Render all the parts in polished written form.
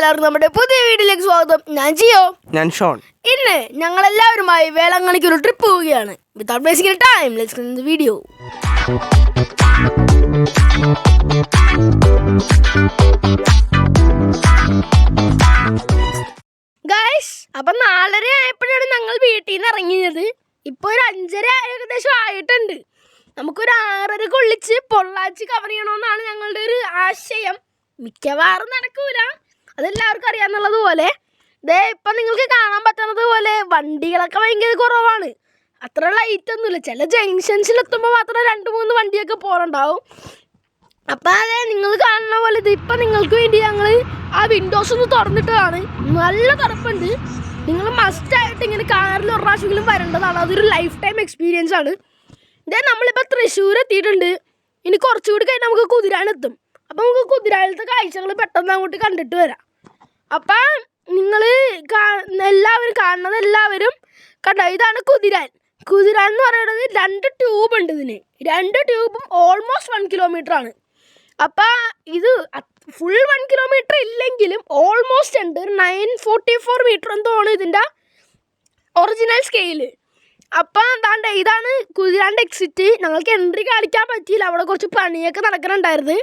എല്ലാവർക്കും നമ്മുടെ പുതിയ വീഡിയോയിലേക്ക് സ്വാഗതം. ഞാൻ ജിയോ, ഞാൻ ഷോൺ. ഇന്ന് ഞങ്ങളെല്ലാവരുമായി വേളാങ്കണ്ണിക്ക് ഒരു ട്രിപ്പ് പോവുകയാണ്. Without wasting time, let's get in the video. Guys, അപ്പം 4:30 ആയപ്പോഴാണ് ഞങ്ങൾ വീട്ടിൽ നിന്ന് ഇറങ്ങിയത്. ഇപ്പോൾ ഒരു 5:30 ഏകദേശം ആയിട്ടുണ്ട്. നമുക്കൊരു 6:30 കൊള്ളിച്ച് പൊള്ളാച്ചി കവർ ചെയ്യണമെന്നാണ് ഞങ്ങളുടെ ഒരു ആശയം. മിക്കവാറും നടക്കൂല, അതെല്ലാവർക്കും അറിയാമെന്നുള്ളത് പോലെ. ഇപ്പം നിങ്ങൾക്ക് കാണാൻ പറ്റുന്നത് പോലെ വണ്ടികളൊക്കെ ഭയങ്കര കുറവാണ്. അത്ര ലൈറ്റ് ഒന്നുമില്ല. ചില ജംഗ്ഷൻസിലെത്തുമ്പോൾ മാത്രം 2-3 വണ്ടിയൊക്കെ പോകണ്ടാവും. അപ്പം അതെ, നിങ്ങൾ കാണുന്ന പോലെ ഇപ്പം നിങ്ങൾക്ക് വേണ്ടി ഞങ്ങൾ ആ വിൻഡോസ് ഒന്ന് തുറന്നിട്ടതാണ്. നല്ല തണുപ്പുണ്ട്. നിങ്ങൾ മസ്റ്റായിട്ട് ഇങ്ങനെ കാറിൽ ഒരു പ്രാവശ്യമെങ്കിലും വരേണ്ടതാണ്. അതൊരു ലൈഫ് ടൈം എക്സ്പീരിയൻസ് ആണ്. നമ്മളിപ്പോൾ തൃശ്ശൂർ എത്തിയിട്ടുണ്ട്. ഇനി കുറച്ചുകൂടി കഴിഞ്ഞാൽ നമുക്ക് കുതിരാനെത്തും. അപ്പം നമുക്ക് കുതിരാലത്തെ കാഴ്ചകൾ പെട്ടെന്ന് അങ്ങോട്ട് കണ്ടിട്ട് വരാം. അപ്പം നിങ്ങൾ എല്ലാവരും കാണുന്നത് കണ്ടോ, ഇതാണ് കുതിരാൻ. കുതിരാൻ എന്ന് പറയുന്നത് 2 ട്യൂബ് ഉണ്ട്. ഇതിന് 2 ട്യൂബും ഓൾമോസ്റ്റ് 1 കിലോമീറ്റർ ആണ്. അപ്പം ഇത് ഫുൾ 1 കിലോമീറ്റർ ഇല്ലെങ്കിലും ഓൾമോസ്റ്റ് ഉണ്ട്. 944 മീറ്റർ എന്തോണ് ഇതിൻ്റെ ഒറിജിനൽ സ്കെയില്. അപ്പം എന്താണ്ട് ഇതാണ് കുതിരാൻ്റെ എക്സിറ്റ്. ഞങ്ങൾക്ക് എൻട്രി കാണിക്കാൻ പറ്റിയില്ല, അവിടെ കുറച്ച് പണിയൊക്കെ നടക്കുന്നുണ്ടായിരുന്നു.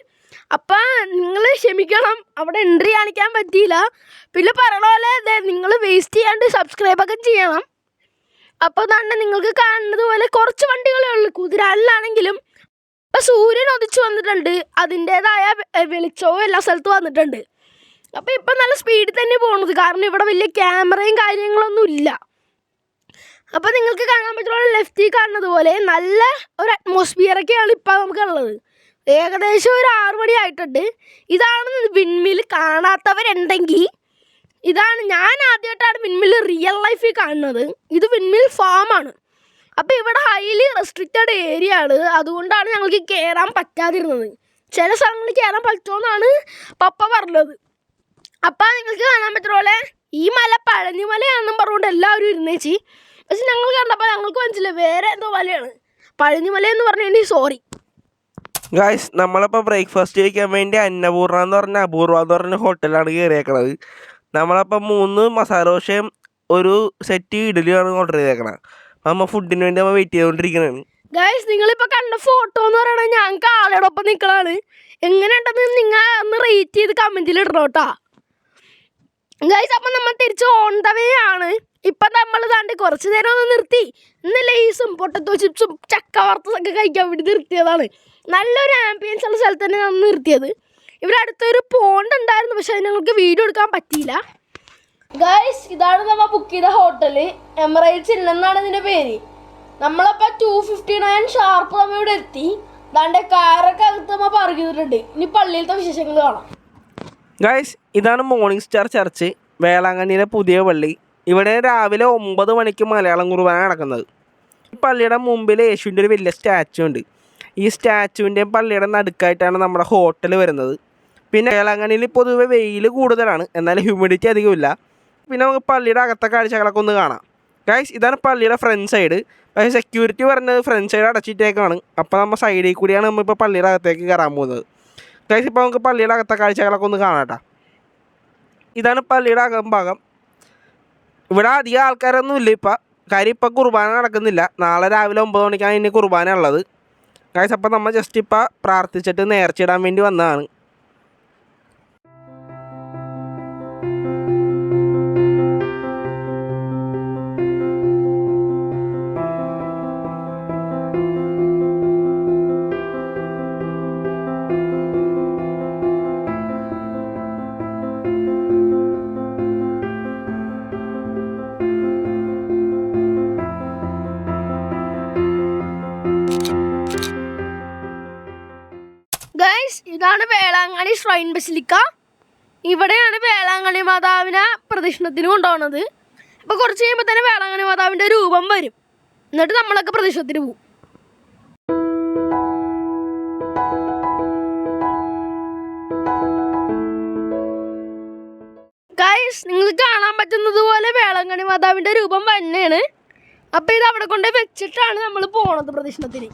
അപ്പം നിങ്ങൾ ക്ഷമിക്കണം, അവിടെ എൻട്രി കാണിക്കാൻ പറ്റിയില്ല. പിന്നെ പറയണ പോലെ നിങ്ങൾ വേസ്റ്റ് ചെയ്യാണ്ട് സബ്സ്ക്രൈബൊക്കെ ചെയ്യണം. അപ്പോൾ തന്നെ നിങ്ങൾക്ക് കാണുന്നത് പോലെ കുറച്ച് വണ്ടികളേ ഉള്ളൂ കുതിരാനിലാണെങ്കിലും. ഇപ്പം സൂര്യൻ ഉദിച്ചു വന്നിട്ടുണ്ട്, അതിൻ്റേതായ വെളിച്ചവും എല്ലാ സ്ഥലത്തും വന്നിട്ടുണ്ട്. അപ്പോൾ ഇപ്പം നല്ല സ്പീഡിൽ തന്നെ പോകുന്നത്, കാരണം ഇവിടെ വലിയ ക്യാമറയും കാര്യങ്ങളൊന്നും ഇല്ല. അപ്പോൾ നിങ്ങൾക്ക് കാണാൻ പറ്റുള്ള ലെഫ്റ്റിൽ കാണുന്നത് പോലെ നല്ല ഒരു അറ്റ്മോസ്ഫിയറൊക്കെയാണ് ഇപ്പം നമുക്കുള്ളത്. ഏകദേശം ഒരു 6 മണി ആയിട്ടുണ്ട്. ഇതാണ് വിൻമിൽ. കാണാത്തവരുണ്ടെങ്കിൽ ഇതാണ്, ഞാൻ ആദ്യമായിട്ടാണ് വിൻമിൽ റിയൽ ലൈഫിൽ കാണുന്നത്. ഇത് വിൻമിൽ ഫാമാണ്. അപ്പോൾ ഇവിടെ ഹൈലി റെസ്ട്രിക്റ്റഡ് ഏരിയ ആണ്. അതുകൊണ്ടാണ് ഞങ്ങൾക്ക് കയറാൻ പറ്റാതിരുന്നത്. ചില സ്ഥലങ്ങളിൽ കയറാൻ പറ്റുമെന്നാണ് പപ്പ പറഞ്ഞത്. അപ്പം നിങ്ങൾക്ക് കാണാൻ പറ്റുന്ന പോലെ ഈ മല പഴനിമലയാണെന്നും പറഞ്ഞുകൊണ്ട് എല്ലാവരും ഇരുന്നേച്ചി. പക്ഷെ ഞങ്ങൾ കണ്ടപ്പോൾ ഞങ്ങൾക്ക് മനസ്സിലായി വേറെ എന്തോ മലയാണ്. പഴനിമല എന്ന് പറഞ്ഞിട്ടുണ്ടെങ്കിൽ സോറി ഗായ്സ്, നമ്മളിപ്പോൾ ബ്രേക്ക്ഫാസ്റ്റ് കഴിക്കാൻ വേണ്ടി അന്നപൂർണ എന്ന് പറഞ്ഞ അപൂർവ എന്ന് പറഞ്ഞ ഹോട്ടലാണ് കയറിയേക്കണത്. നമ്മളപ്പോൾ 3 മസാല ദോശയും ഒരു സെറ്റ് ഇഡലിയാണ് ഓർഡർ ചെയ്തേക്കണത്. നമ്മൾ ഫുഡിന് വേണ്ടി നമ്മൾ വെയിറ്റ് ചെയ്തുകൊണ്ടിരിക്കുന്നതാണ്. ഗൈസ്, നിങ്ങളിപ്പോൾ കണ്ട ഫോട്ടോ എന്ന് പറയുന്നത് ഞങ്ങൾക്ക് ആളോടൊപ്പം നിൽക്കണതാണ്. എങ്ങനെയുണ്ടെന്ന് നിങ്ങൾ ഒന്ന് റേറ്റ് ചെയ്ത് കമൻറ്റിൽ ഇടണം കേട്ടോ ഗൈസ്. അപ്പം നമ്മൾ തിരിച്ച് ഓൺ ദ വേ ആണ്. ഇപ്പം നമ്മൾ താണ്ടി കുറച്ച് നേരം ഒന്ന് നിർത്തി. ഇന്ന് ലേസും പൊട്ടത്തോ ചിപ്സും ചക്ക വറുത്തതൊക്കെ കഴിക്കാൻ വേണ്ടി നിർത്തിയതാണ്. നല്ലൊരു ആംബിയൻസ് ഉള്ള സ്ഥലത്ത് തന്നെ നമ്മൾ നിർത്തിയത്. ഇവിടെ അടുത്തൊരു പോണ്ട് ഉണ്ടായിരുന്നു, പക്ഷേ അത് ഞങ്ങൾക്ക് വീഡിയോ എടുക്കാൻ പറ്റിയില്ല. ഗൈസ്, ഇതാണ് നമ്മൾ ബുക്ക് ചെയ്ത ഹോട്ടൽ. എമിറേറ്റ്സ് ഇല്ലെന്നാണ് ഇതിൻ്റെ പേര്. നമ്മളപ്പോൾ 2:59 ഷാർപ്പ് നമ്മൾ ഇവിടെ എത്തി. ദാണ്ടെ കാറൊക്കെ അകത്ത് നമ്മൾ പാർക്ക് ചെയ്തിട്ടുണ്ട്. ഇനി പള്ളിയിലത്തെ വിശേഷങ്ങൾ കാണാം. ഗായ്സ്, ഇതാണ് മോർണിംഗ് സ്റ്റാർ ചർച്ച്, വേളാങ്കണ്ണിയിലെ പുതിയ പള്ളി. ഇവിടെ രാവിലെ 9 മണിക്ക് മലയാളം കുർബാന നടക്കുന്നത്. ഈ പള്ളിയുടെ മുമ്പിൽ യേശുവിൻ്റെ ഒരു വലിയ സ്റ്റാച്ചു ഉണ്ട്. ഈ സ്റ്റാച്ചുവിൻ്റെയും പള്ളിയുടെ നടുക്കായിട്ടാണ് നമ്മുടെ ഹോട്ടൽ വരുന്നത്. പിന്നെ വേളാങ്കണ്ണിയിൽ പൊതുവെ വെയിൽ കൂടുതലാണ്, എന്നാൽ ഹ്യൂമിഡിറ്റി അധികമില്ല. പിന്നെ നമുക്ക് പള്ളിയുടെ അകത്തെ കാഴ്ചകളൊക്കെ ഒന്ന് കാണാം. ഗൈസ്, ഇതാണ് പള്ളിയുടെ ഫ്രണ്ട് സൈഡ്. പക്ഷേ സെക്യൂരിറ്റി പറഞ്ഞത് ഫ്രണ്ട് സൈഡ് അടച്ചിട്ടേക്കാണ്. അപ്പോൾ നമ്മൾ സൈഡിൽ കൂടിയാണ് നമ്മളിപ്പോൾ പള്ളിയുടെ അകത്തേക്ക് കയറാൻ പോകുന്നത്. ഗൈസ്, ഇപ്പോൾ നമുക്ക് പള്ളിയുടെ അകത്തെ കാഴ്ചകളൊക്കെ ഒന്ന് കാണാം. ഇതാണ് പള്ളിയുടെ അകം ഭാഗം. ഇവിടെ അധികം ആൾക്കാരൊന്നും ഇല്ല ഇപ്പം, കാര്യം ഇപ്പം കുർബാന നടക്കുന്നില്ല. നാളെ രാവിലെ 9 മണിക്കാണ് ഇനി കുർബാന ഉള്ളത്. ഗൈസ്, അപ്പം നമ്മൾ ജസ്റ്റ് ഇപ്പം പ്രാർത്ഥിച്ചിട്ട് നേർച്ചയിടാൻ വേണ്ടി വന്നതാണ്. ഗൈസ്, ഇതാണ് വേളാങ്കണ്ണി ഷ്രൈൻ ബസിലിക്ക. ഇവിടെയാണ് വേളാങ്കണ്ണി മാതാവിനെ പ്രദക്ഷിണത്തിന് കൊണ്ടുപോകുന്നത്. അപ്പോൾ കുറച്ച് കഴിയുമ്പോൾ തന്നെ വേളാങ്കണ്ണി മാതാവിൻ്റെ രൂപം വരും. എന്നിട്ട് നമ്മളൊക്കെ പ്രദക്ഷിണത്തിന് പോകും. ഗൈസ്, നിങ്ങൾക്ക് കാണാൻ പറ്റുന്നത് പോലെ വേളാങ്കണ്ണി മാതാവിൻ്റെ രൂപം തന്നെയാണ്. അപ്പോൾ ഇത് അവിടെ കൊണ്ട് വെച്ചിട്ടാണ് നമ്മൾ പോണത് പ്രദക്ഷിണത്തിന്.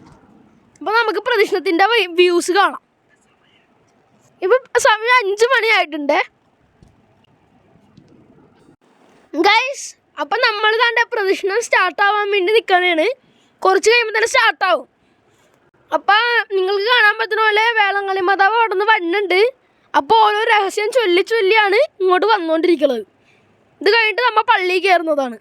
അപ്പോൾ നമുക്ക് പ്രദക്ഷിണത്തിൻ്റെ വ്യൂസ് കാണാം. ഇപ്പം സമയം 5 മണിയായിട്ടുണ്ട്. ഗൈസ് അപ്പം നമ്മൾ തന്നെ പ്രദക്ഷിണം സ്റ്റാർട്ടാവാൻ വേണ്ടി നിൽക്കണേണ്. കുറച്ച് കഴിയുമ്പോൾ തന്നെ സ്റ്റാർട്ടാവും. അപ്പം നിങ്ങൾക്ക് കാണാൻ പറ്റുന്ന പോലെ വേളാങ്കണ്ണി മാതാവ് അവിടെ നിന്ന് വരുന്നുണ്ട്. അപ്പോൾ ഓരോ രഹസ്യം ചൊല്ലിയാണ് ഇങ്ങോട്ട് വന്നുകൊണ്ടിരിക്കുന്നത്. ഇത് കഴിഞ്ഞിട്ട് നമ്മൾ പള്ളിയിൽ കയറുന്നതാണ്.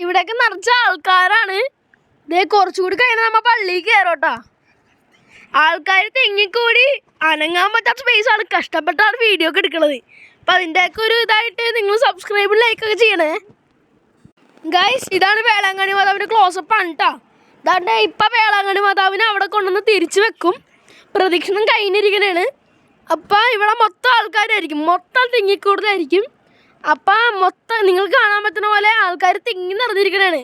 ഇവിടെയൊക്കെ നിറച്ച ആൾക്കാരാണ്. ഇതേ കുറച്ചുകൂടി കഴിഞ്ഞാൽ നമ്മൾ പള്ളിയിൽ കയറോട്ടാ. ആൾക്കാർ തെങ്ങിക്കൂടി അനങ്ങാൻ പറ്റാത്ത സ്പേസാണ്. കഷ്ടപ്പെട്ടാണ് വീഡിയോ ഒക്കെ എടുക്കുന്നത്. അപ്പം അതിൻ്റെയൊക്കെ ഒരു ഇതായിട്ട് നിങ്ങൾ സബ്സ്ക്രൈബ് ലൈക്കൊക്കെ ചെയ്യണേ ഗൈസ്. ഇതാണ് വേളാങ്കണ്ണി മാതാവിൻ്റെ ക്ലോസപ്പ് ആണ് കേട്ടോ. അതാണ്ട് ഇപ്പം വേളാങ്കണ്ണി മാതാവിനെ അവിടെ കൊണ്ടുവന്ന് തിരിച്ചു വെക്കും. പ്രദക്ഷിണം കഴിഞ്ഞിരിക്കണേണ്. അപ്പം ഇവിടെ മൊത്തം ആൾക്കാരായിരിക്കും, മൊത്തം തെങ്ങിക്കൂടുതലായിരിക്കും. അപ്പം മൊത്തം നിങ്ങൾക്ക് കാണാൻ പറ്റുന്ന പോലെ ആൾക്കാർ തിങ്ങി നിറഞ്ഞിരിക്കണേണ്.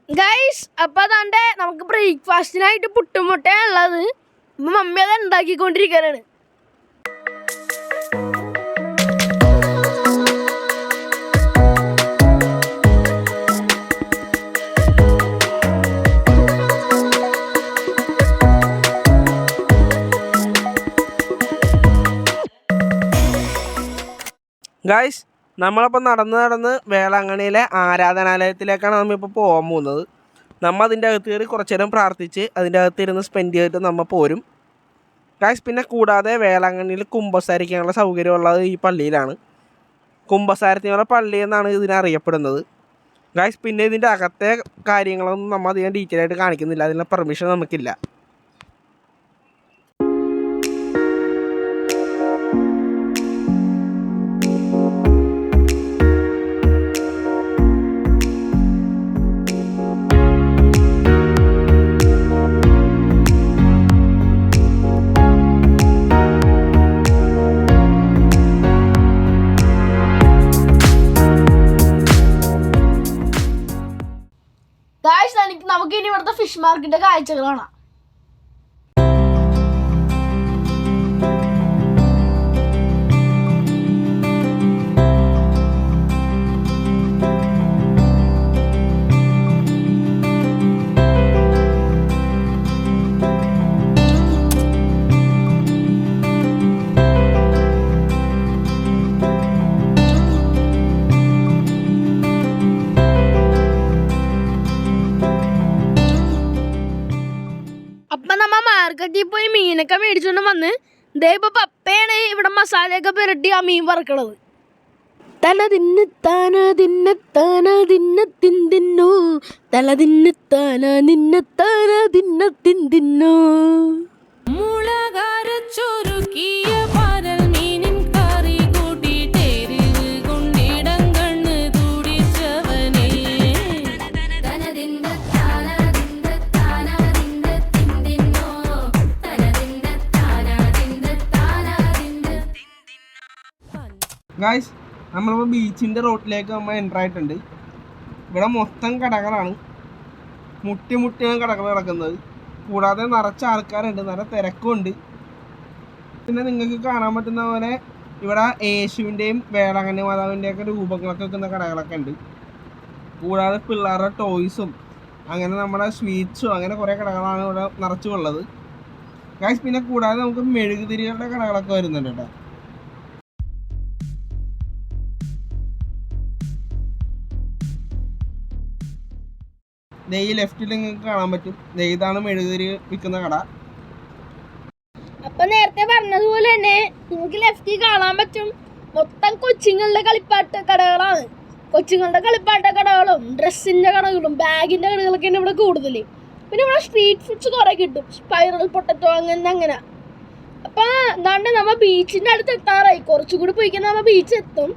ഗൈസ് അപ്പം അതാണ്ട് നമുക്ക് ബ്രേക്ക്ഫാസ്റ്റിനായിട്ട് പുട്ടും മുട്ടയാണ് ഉള്ളത്. ഇപ്പം മമ്മി അത് ഉണ്ടാക്കിക്കൊണ്ടിരിക്കാനാണ്. ഗായ്സ് നമ്മളപ്പോൾ നടന്ന് വേളാങ്കണ്ണിയിലെ ആരാധനാലയത്തിലേക്കാണ് നമ്മളിപ്പോൾ പോകാൻ പോകുന്നത്. നമ്മൾ അതിൻ്റെ അകത്ത് കയറി കുറച്ച് നേരം പ്രാർത്ഥിച്ച് അതിൻ്റെ അകത്തിരുന്ന് സ്പെൻഡ് ചെയ്തിട്ട് നമ്മൾ പോരും ഗായ്സ്. പിന്നെ കൂടാതെ വേളാങ്കണ്ണിയിൽ കുമ്പസാരിക്കാനുള്ള സൗകര്യമുള്ളത് ഈ പള്ളിയിലാണ്. കുമ്പസാരത്തിനുള്ള പള്ളി എന്നാണ് ഇതിനറിയപ്പെടുന്നത് ഗായ്സ്. പിന്നെ ഇതിൻ്റെ അകത്തെ കാര്യങ്ങളൊന്നും നമ്മൾ അധികം ഡീറ്റെയിൽ ആയിട്ട് കാണിക്കുന്നില്ല, അതിനുള്ള പെർമിഷൻ നമുക്കില്ല. നമുക്ക് ഇനി ഇവിടുത്തെ ഫിഷ് മാർക്കറ്റിന്റെ കാഴ്ചകൾ കാണാം. അപ്പം നമ്മ മാർക്കറ്റിൽ പോയി മീനൊക്കെ മേടിച്ചുകൊണ്ട് വന്ന് ദേ ഇപ്പൊ പപ്പയാണ് ഇവിടെ മസാലയൊക്കെ പുരട്ടി ആ മീൻ വറക്കണത്. തല തിന്ന് താന തിന്ന താന തിന്ന തിന്നു തല തിന്ന് താന നിന്ന താന തിന്ന തിന്നു. ഗായ്സ് നമ്മളിപ്പോൾ ബീച്ചിൻ്റെ റോട്ടിലേക്ക് നമ്മൾ എൻ്റർ ആയിട്ടുണ്ട്. ഇവിടെ മൊത്തം കടകളാണ്, മുട്ടിയാണ് കടകൾ കിടക്കുന്നത്. കൂടാതെ നിറച്ച ആൾക്കാരുണ്ട്, നല്ല തിരക്കുണ്ട്. പിന്നെ നിങ്ങൾക്ക് കാണാൻ പറ്റുന്ന പോലെ ഇവിടെ യേശുവിൻ്റെയും വേളാങ്കണ്ണി മാതാവിൻ്റെയൊക്കെ രൂപങ്ങളൊക്കെ വെക്കുന്ന കടകളൊക്കെ ഉണ്ട്. കൂടാതെ പിള്ളേരുടെ ടോയ്സും അങ്ങനെ നമ്മുടെ സ്വീറ്റ്സും അങ്ങനെ കുറേ കടകളാണ് ഇവിടെ നിറച്ചുള്ളത് ഗായ്സ്. പിന്നെ കൂടാതെ നമുക്ക് മെഴുകുതിരികളുടെ കടകളൊക്കെ വരുന്നുണ്ട് കേട്ടോ. ദേ ഈ ലെഫ്റ്റിൽ നിങ്ങൾക്ക് കാണാൻ പറ്റും. ദേ ഇതാണ് മെഴുകുതിരി വിൽക്കുന്ന കട. അപ്പൊ നേരത്തെ പറഞ്ഞതുപോലെ തന്നെ നിങ്ങൾക്ക് ലെഫ്റ്റിൽ കാണാൻ പറ്റും മൊത്തം കൊച്ചുങ്ങളുടെ കളിപ്പാട്ട കടകളാണ്. കൊച്ചുങ്ങളുടെ കളിപ്പാട്ട കടകളും ഡ്രസ്സിന്റെ കടകളും ബാഗിന്റെ കടകളൊക്കെയാണ് ഇവിടെ കൂടുതൽ. പിന്നെ ഇവിടെ സ്ട്രീറ്റ് ഫുഡ്സ് കുറെ കിട്ടും, സ്പൈറൽ പൊട്ടറ്റോ അങ്ങനെ. അപ്പൊ എന്താണ്ട് നമ്മ ബീച്ചിന്റെ അടുത്ത് എത്താറായി, കുറച്ചുകൂടി പോയിക്കാൻ നമ്മ ബീച്ച് എത്തും.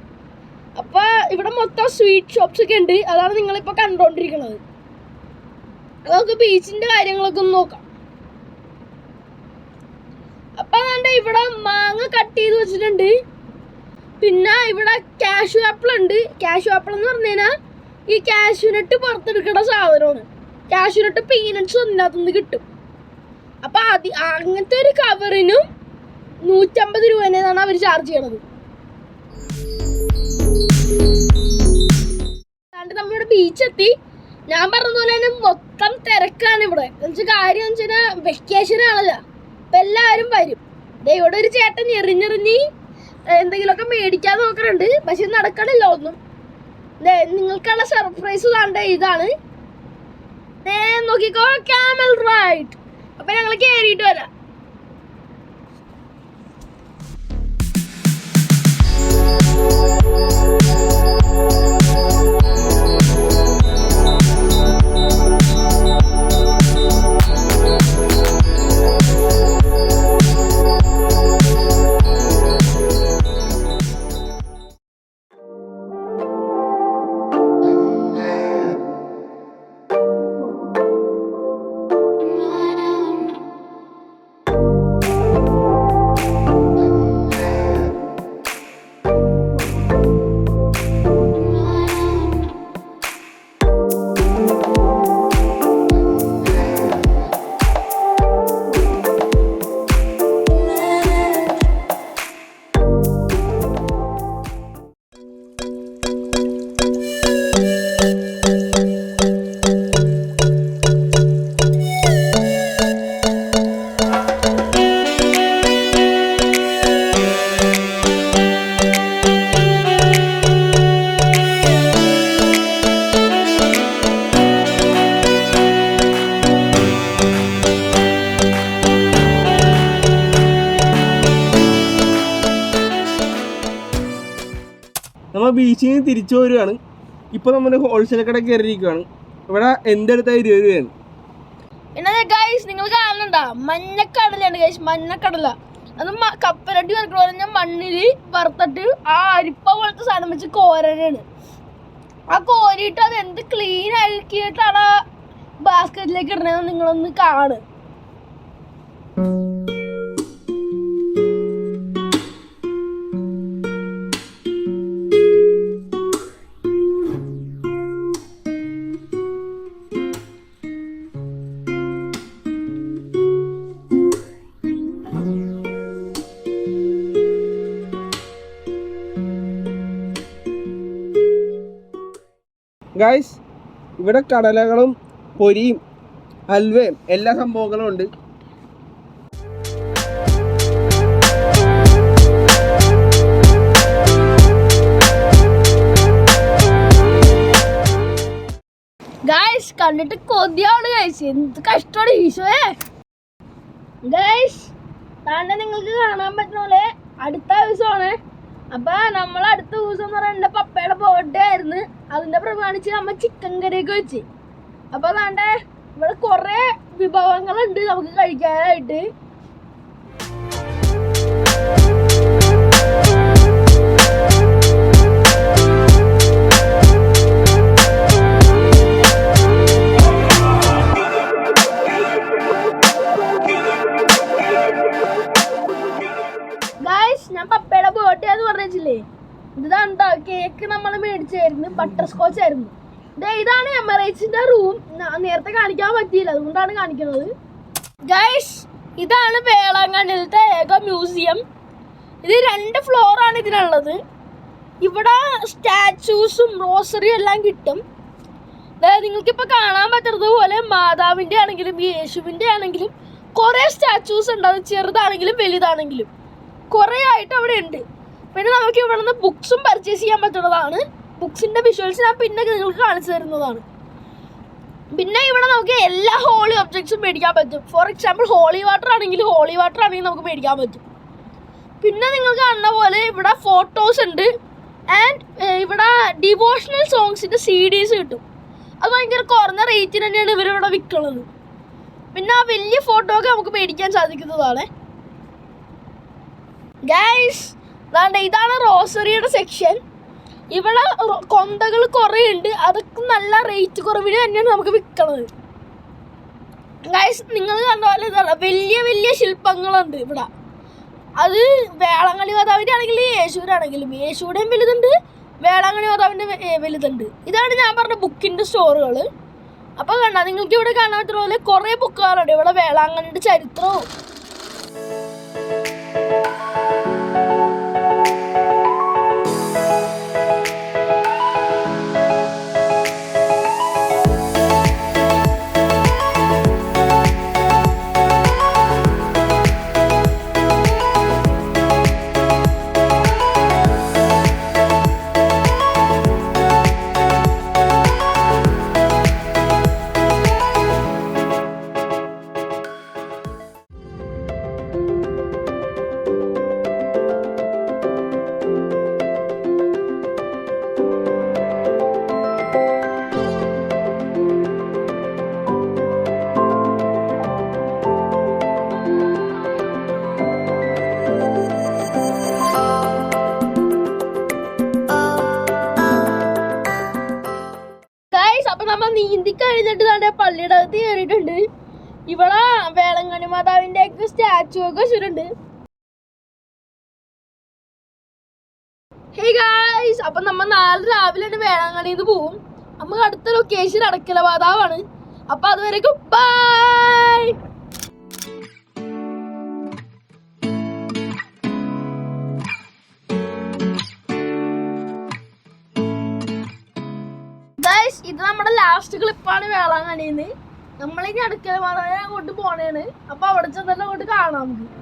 അപ്പൊ ഇവിടെ മൊത്തം സ്വീറ്റ് ഷോപ്സ് ഒക്കെ ഉണ്ട്, അതാണ് നിങ്ങളിപ്പോ കണ്ടോണ്ടിരിക്കുന്നത്. നമുക്ക് ബീച്ചിന്റെ കാര്യങ്ങളൊക്കെ ഒന്ന് നോക്കാം. അപ്പൊ അതാണ്ട് ഇവിടെ മാങ്ങ കട്ട് ചെയ്ത് വെച്ചിട്ടുണ്ട്. പിന്നെ ഇവിടെ കാഷ്യൂ ആപ്പിൾ ഉണ്ട്. കാഷ്യൂ ആപ്പിൾ എന്ന് പറഞ്ഞു കഴിഞ്ഞാൽ ഈ കാഷ്യൂനട്ട് പുറത്തെടുക്കുന്ന സാധനമാണ്. കാഷ്യൂനട്ട് പീനട്സ് അതിനകത്തുനിന്ന് കിട്ടും. അപ്പൊ അങ്ങനത്തെ ഒരു കവറിനും 150 രൂപേനാണ് അവർ ചാർജ് ചെയ്യണത്. അതാണ്ട് നമ്മളിവിടെ ബീച്ച് എത്തി. ഞാൻ പറഞ്ഞതുപോലെ തന്നെ മൊത്തം തിരക്കാണ് ഇവിടെ. കാര്യം എന്ന് വെച്ചാൽ വെക്കേഷൻ ആണല്ലോ, അപ്പൊ എല്ലാവരും വരും. ഇവിടെ ഒരു ചേട്ടൻ എറിഞ്ഞെറിഞ്ഞ് എന്തെങ്കിലുമൊക്കെ മേടിക്കാൻ നോക്കുന്നുണ്ട്, പക്ഷെ നടക്കണില്ല ഒന്നും. നിങ്ങൾക്കുള്ള സർപ്രൈസ് താണ്ട ഇതാണ്. നോക്കിക്കോ, ക്യാമൽ റൈഡ്. അപ്പൊ ഞങ്ങൾ കേറിയിട്ട് വരാം. നമ്മൾ ബീച്ചിൽ നിന്ന് തിരിച്ചു വരുവാണ്. ഇപ്പോൾ നമ്മൾ ഹോൾസെയിൽ കട കയറിയിരിക്കുകയാണ്. ഇവിടെ എന്തെടുത്താൽ 20 രൂപയാണ്. പിന്നെ ഗൈസ് നിങ്ങൾ കാണുന്നുണ്ടോ, മഞ്ഞക്കടലാണ് ഗൈസ്, മഞ്ഞക്കടല. അത് കപ്പലണ്ടി വറുക്കണ പറഞ്ഞാൽ മണ്ണിൽ വറുത്തിട്ട് ആ അരിപ്പ പോലത്തെ സാധനം വെച്ച് കോരനാണ്. ആ കോരിയിട്ട് അത് എന്ത് ക്ലീൻ ആക്കിയിട്ടാണ് ബാസ്ക്കറ്റിലേക്ക് ഇടണതെന്ന് നിങ്ങളൊന്ന് കാണും. ഗൈസ്, ഇവിടെ കടലകളും പൊരിയും ഹൽവയും എല്ലാ സംഭവങ്ങളും ഉണ്ട്. ഗൈസ് കണ്ടിട്ട് കൊതിയാണ് ഗൈസ്, എന്ത് കഷ്ടമാണ് ഈശോയെ. ഗൈസ് താണ്ട നിങ്ങൾക്ക് കാണാൻ പറ്റുന്ന പോലെ അടുത്ത ദിവസമാണ്. അപ്പൊ നമ്മൾ അടുത്ത ദിവസം എന്ന് പറയുന്നത് എൻ്റെ പപ്പയുടെ ബർത്ത്ഡേ ആയിരുന്നു. അതിന്റെ പ്രമാണിച്ച് നമ്മൾ ചിക്കൻ കറിയൊക്കെ വെച്ച്. അപ്പൊ താണ്ട ഇവിടെ കുറെ വിഭവങ്ങളുണ്ട് നമുക്ക് കഴിക്കാനായിട്ട്. ഞാൻ പപ്പയുടെ ബർത്ത്ഡേ എന്ന് പറഞ്ഞില്ലേ, ഇതാണ്ടോ കേക്ക് നമ്മൾ മേടിച്ചായിരുന്നു, ബട്ടർ സ്കോച്ച് ആയിരുന്നു. ഇതാണ് എമറേറ്റ്സിന്റെ റൂം. നേരത്തെ കാണിക്കാൻ പറ്റിയില്ല, അതുകൊണ്ടാണ് കാണിക്കുന്നത്. ഗൈസ് ഇതാണ് വേളാങ്കണ്ണിയിലത്തെ ഏക മ്യൂസിയം. ഇത് 2 ഫ്ലോറാണ് ഇതിനുള്ളത്. ഇവിടെ സ്റ്റാച്യൂസും റോസറിയും എല്ലാം കിട്ടും. നിങ്ങൾക്കിപ്പോൾ കാണാൻ പറ്റുന്നത് പോലെ മാതാവിൻ്റെ ആണെങ്കിലും യേശുവിൻ്റെ ആണെങ്കിലും കുറേ സ്റ്റാച്യൂസ് ഉണ്ട്. അത് ചെറുതാണെങ്കിലും വലുതാണെങ്കിലും കുറേ ആയിട്ട് അവിടെ ഉണ്ട്. പിന്നെ നമുക്ക് ഇവിടെ നിന്ന് ബുക്സും പർച്ചേസ് ചെയ്യാൻ പറ്റുന്നതാണ്. ബുക്സിൻ്റെ വിഷ്വൽസ് ഞാൻ പിന്നെ നിങ്ങൾക്ക് കാണിച്ചു തരുന്നതാണ്. പിന്നെ ഇവിടെ നമുക്ക് എല്ലാ ഹോളി ഒബ്ജക്ട്സും മേടിക്കാൻ പറ്റും. ഫോർ എക്സാമ്പിൾ ഹോളി വാട്ടർ ആണെങ്കിൽ നമുക്ക് മേടിക്കാൻ പറ്റും. പിന്നെ നിങ്ങൾ കാണുന്ന പോലെ ഇവിടെ ഫോട്ടോസ് ഉണ്ട് ആൻഡ് ഇവിടെ ഡിവോഷണൽ സോങ്സിൻ്റെ CDs കിട്ടും. അത് ഭയങ്കര കുറഞ്ഞ റേറ്റിന് തന്നെയാണ് ഇവരിവിടെ വിൽക്കുന്നത്. പിന്നെ ആ വലിയ ഫോട്ടോ ഒക്കെ നമുക്ക് മേടിക്കാൻ സാധിക്കുന്നതാണ്. ഗൈസ് ഇതാണ് റോസറിയുടെ സെക്ഷൻ. ഇവിടെ കൊന്തകൾ കുറേ ഉണ്ട്. അതൊക്കെ നല്ല റേറ്റ് കുറവിന് തന്നെയാണ് നമുക്ക് വിൽക്കുന്നത്. ഗൈസ് നിങ്ങൾ കണ്ട പോലെ വലിയ വലിയ ശില്പങ്ങളുണ്ട് ഇവിടെ. അത് വേളാങ്കണ്ണി മാതാവിൻ്റെ ആണെങ്കിലും യേശുവിൻ്റെയും വലുതുണ്ട്, വേളാങ്കണ്ണി മാതാവിൻ്റെ വലുതുണ്ട്. ഇതാണ് ഞാൻ പറഞ്ഞ ബുക്കിൻ്റെ സ്റ്റോറുകൾ. അപ്പോൾ കണ്ട നിങ്ങൾക്ക് ഇവിടെ കാണാൻ പറ്റുന്ന പോലെ കുറേ ബുക്കുകളുണ്ട്. ഇവിടെ വേളാങ്കണ്ണിയുടെ ചരിത്രവും നമ്മൾ നീന്തി കഴിഞ്ഞിട്ട് തന്നെ പള്ളിയുടെ അകത്ത് കയറിയിട്ടുണ്ട്. ഇവിടെ വേളാങ്കണ്ണി മാതാവിൻ്റെ ഒക്കെ സ്റ്റാച്ചു ഒക്കെ വെച്ചിട്ടുണ്ട്. ഹേ ഗായ്സ്, അപ്പം നമ്മൾ നാളെ രാവിലെ വേളാങ്കണ്ണിന്ന് പോവും. നമുക്ക് അടുത്ത ലൊക്കേഷൻ അടക്കല മാതാവാണ്. അപ്പം അതുവരെക്കും ബൈ. ഇത് നമ്മുടെ ലാസ്റ്റ് ക്ലിപ്പാണ് വേളാങ്കണ്ണിന്ന്. നമ്മളിനി അടുക്കല മാതാവിനെ അങ്ങോട്ട് പോണേണ്. അപ്പൊ അവിടെ ചെന്നിട്ട് അങ്ങോട്ട് കാണാം നമുക്ക്.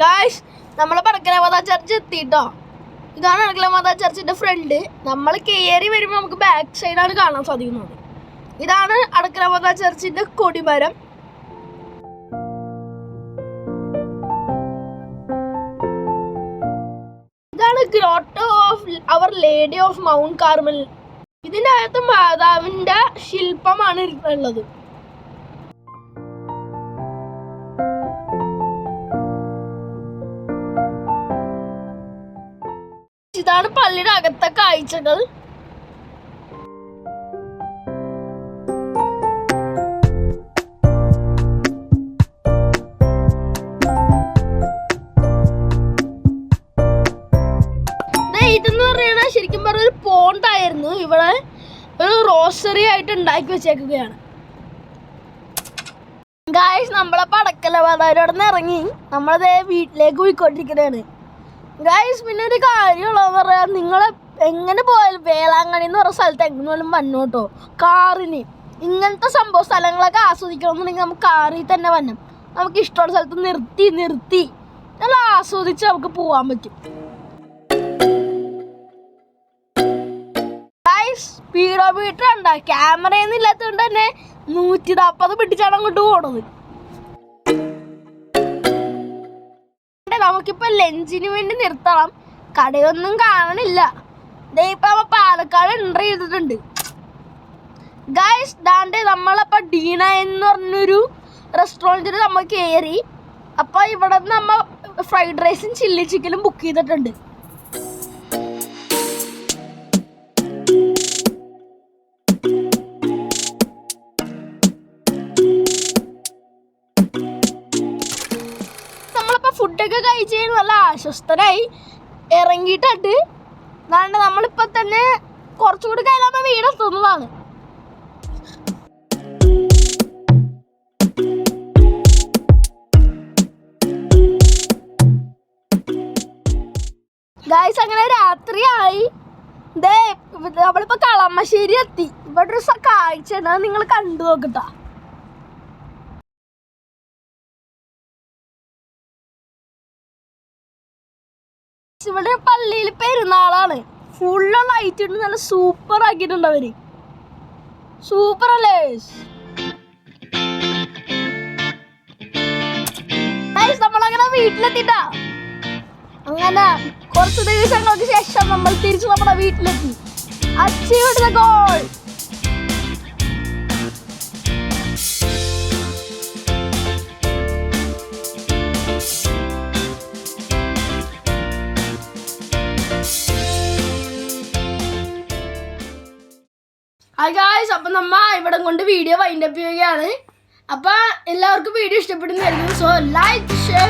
ഗായ്സ്, നമ്മളെ അടക്കല മാതാ ചർച്ച് എത്തിട്ടോ. ഇതാണ് അടക്കല മാതാ ചർച്ചിന്റെ ഫ്രണ്ട്. നമ്മൾ കയറി വരുമ്പോൾ നമുക്ക് ബാക്ക് സൈഡാണ് കാണാൻ സാധിക്കുന്നത്. ഇതാണ് അടക്കല മാതാ ചർച്ചിന്റെ കൊടിമരം. ഇതാണ് grotto of Our Lady of Mount Carmel. ഇതിൻ്റെ അകത്ത് മാതാവിന്റെ ശില്പമാണ് ഉള്ളത്. ഇതാണ് പള്ളിയുടെ അകത്തെ കാഴ്ചകൾ. ഇതെന്ന് പറയുന്നത് ശരിക്കും പറഞ്ഞ ഒരു പോണ്ടായിരുന്നു. ഇവിടെ ഒരു റോസറി ആയിട്ട് ഉണ്ടാക്കി വെച്ചേക്കുകയാണ്. ഗായ്സ്, നമ്മളപ്പോൾ അടക്കല മാതാവിനോട് നിന്ന് ഇറങ്ങി നമ്മളതേ വീട്ടിലേക്ക് പോയിക്കൊണ്ടിരിക്കുന്നതാണ്. ഗായ്സ്, പിന്നെ ഒരു കാര്യമുള്ളതെന്ന് പറയാം, നിങ്ങൾ എങ്ങനെ പോയാലും വേളാങ്കണ്ണി എന്ന് പറഞ്ഞ സ്ഥലത്ത് എങ്ങനെ പോലും വന്നോട്ടോ. കാറിന് ഇങ്ങനത്തെ സംഭവ സ്ഥലങ്ങളൊക്കെ ആസ്വദിക്കണമെന്നുണ്ടെങ്കിൽ നമുക്ക് കാറിൽ തന്നെ വരണം. നമുക്ക് ഇഷ്ടമുള്ള സ്ഥലത്ത് നിർത്തി നല്ല ആസ്വദിച്ച് നമുക്ക് പോകാൻ പറ്റും. ഗായ്സ്, സ്പീഡോമീറ്റർ ഉണ്ടോ? ക്യാമറയൊന്നും ഇല്ലാത്തതുകൊണ്ട് തന്നെ 140 പിടിച്ചാണ് അങ്ങോട്ട് പോണത്. നമുക്കിപ്പോ ലഞ്ചിന് വേണ്ടി നിർത്തണം. കടയൊന്നും കാണണില്ല. ഇപ്പൊ പാലക്കാട് എൻട്രി ചെയ്തിട്ടുണ്ട്. ഗായ്സ്, നമ്മളിപ്പോ ഡീന എന്ന് പറഞ്ഞൊരു റെസ്റ്റോറൻറ്റിൽ നമ്മൾ കയറി. അപ്പോൾ ഇവിടെ നമ്മൾ ഫ്രൈഡ് റൈസും ചില്ലി ചിക്കനും ബുക്ക് ചെയ്തിട്ടുണ്ട്. ഫുഡൊക്കെ കഴിച്ച് നല്ല ആശ്വസ്തരായി ഇറങ്ങിയിട്ടുണ്ട്. നമ്മളിപ്പോൾ തന്നെ കുറച്ചുകൂടി കഴിയുമ്പോൾ വീടെത്തുന്നതാണ്. രാത്രിയായി. ദേ നമ്മളിപ്പോ കളമശ്ശേരി എത്തി. ഇവിടെ ഒരു കാഴ്ച ഉണ്ട്, അത് നിങ്ങൾ കണ്ടു നോക്കട്ടാ. ഇവിടെ പള്ളിയിൽ പെരുന്നാളാണ്. ഫുള്ള് ലൈറ്റ് ഉണ്ട്, നല്ല സൂപ്പർ ആക്കിയിട്ടുണ്ട് അവര്. സൂപ്പർ അല്ലേ? നമ്മളങ്ങനെ വീട്ടിലെത്തിട്ടാ. അങ്ങനെ കുറച്ച് ദിവസങ്ങൾക്ക് ശേഷം നമ്മൾ തിരിച്ചു നമ്മുടെ വീട്ടിലെത്തി. Achieved the goal. Hi guys, അപ്പം നമ്മ ഇവിടെ കൊണ്ട് വീഡിയോ വൈൻഡ് അപ്പ് ചെയ്യുകയാണ്. അപ്പം എല്ലാവർക്കും വീഡിയോ ഇഷ്ടപ്പെടുന്നതായിരിക്കും. So like, share